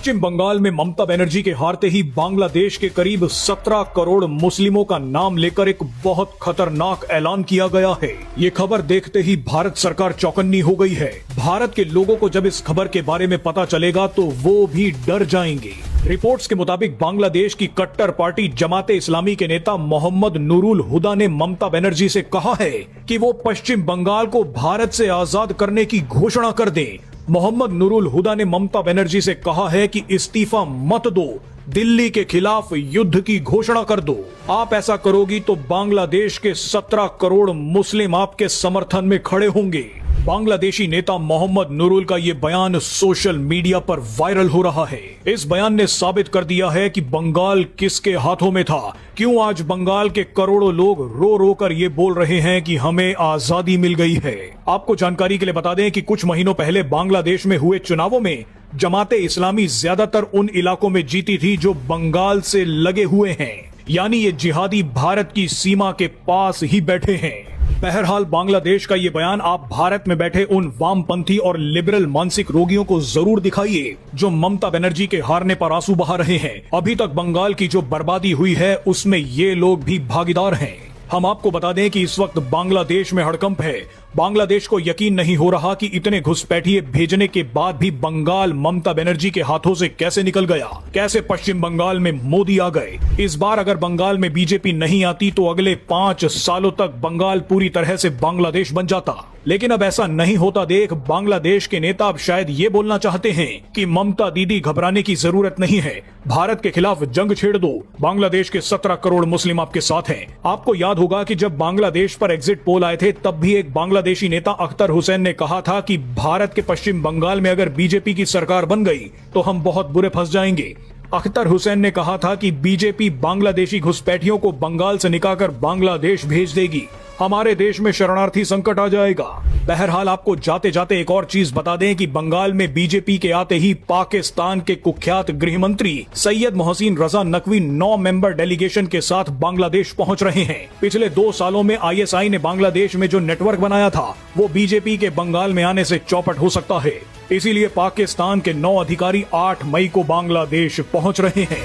पश्चिम बंगाल में ममता बनर्जी के हारते ही बांग्लादेश के करीब 17 करोड़ मुस्लिमों का नाम लेकर एक बहुत खतरनाक ऐलान किया गया है। ये खबर देखते ही भारत सरकार चौकन्नी हो गई है। भारत के लोगों को जब इस खबर के बारे में पता चलेगा तो वो भी डर जाएंगे। रिपोर्ट्स के मुताबिक बांग्लादेश की कट्टर पार्टी जमाते इस्लामी के नेता मोहम्मद नूरुल हुदा ने ममता बनर्जी से कहा है कि वो पश्चिम बंगाल को भारत से आजाद करने की घोषणा कर दें। मोहम्मद नूरुल हुदा ने ममता बनर्जी से कहा है कि इस्तीफा मत दो, दिल्ली के खिलाफ युद्ध की घोषणा कर दो। आप ऐसा करोगी तो बांग्लादेश के 17 करोड़ मुस्लिम आपके समर्थन में खड़े होंगे। बांग्लादेशी नेता मोहम्मद नूरुल का ये बयान सोशल मीडिया पर वायरल हो रहा है। इस बयान ने साबित कर दिया है कि बंगाल किसके हाथों में था। क्यों आज बंगाल के करोड़ों लोग रो रो कर ये बोल रहे हैं कि हमें आजादी मिल गई है। आपको जानकारी के लिए बता दें कि कुछ महीनों पहले बांग्लादेश में हुए चुनावों में जमाते इस्लामी ज्यादातर उन इलाकों में जीती थी जो बंगाल से लगे हुए हैं, यानी ये जिहादी भारत की सीमा के पास ही बैठे हैं। बहरहाल बांग्लादेश का ये बयान आप भारत में बैठे उन वामपंथी और लिबरल मानसिक रोगियों को जरूर दिखाइए जो ममता बनर्जी के हारने पर आंसू बहा रहे हैं। अभी तक बंगाल की जो बर्बादी हुई है उसमें ये लोग भी भागीदार हैं। हम आपको बता दें कि इस वक्त बांग्लादेश में हड़कंप है। बांग्लादेश को यकीन नहीं हो रहा कि इतने घुसपैठिए भेजने के बाद भी बंगाल ममता बनर्जी के हाथों से कैसे निकल गया, कैसे पश्चिम बंगाल में मोदी आ गए। इस बार अगर बंगाल में बीजेपी नहीं आती तो अगले 5 सालों तक बंगाल पूरी तरह से बांग्लादेश बन जाता। लेकिन अब ऐसा नहीं होता देख बांग्लादेश के नेता अब शायद ये बोलना चाहते हैं कि ममता दीदी घबराने की जरूरत नहीं है, भारत के खिलाफ जंग छेड़ दो, बांग्लादेश के 17 करोड़ मुस्लिम आपके साथ हैं। आपको याद होगा कि जब बांग्लादेश पर एग्जिट पोल आए थे तब भी एक बांग्लादेशी नेता अख्तर हुसैन ने कहा था कि भारत के पश्चिम बंगाल में अगर बीजेपी की सरकार बन गई तो हम बहुत बुरे फंस जाएंगे। अख्तर हुसैन ने कहा था कि बीजेपी बांग्लादेशी घुसपैठियों को बंगाल से निकालकर बांग्लादेश भेज देगी, हमारे देश में शरणार्थी संकट आ जाएगा। बहरहाल आपको जाते जाते एक और चीज बता दें कि बंगाल में बीजेपी के आते ही पाकिस्तान के कुख्यात गृह मंत्री सैयद मोहसिन रजा नकवी 9 मेंबर डेलीगेशन के साथ बांग्लादेश पहुंच रहे हैं। पिछले 2 सालों में आईएसआई ने बांग्लादेश में जो नेटवर्क बनाया था वो बीजेपी के बंगाल में आने से चौपट हो सकता है। इसीलिए पाकिस्तान के 9 अधिकारी 8 मई को बांग्लादेश पहुंच रहे हैं।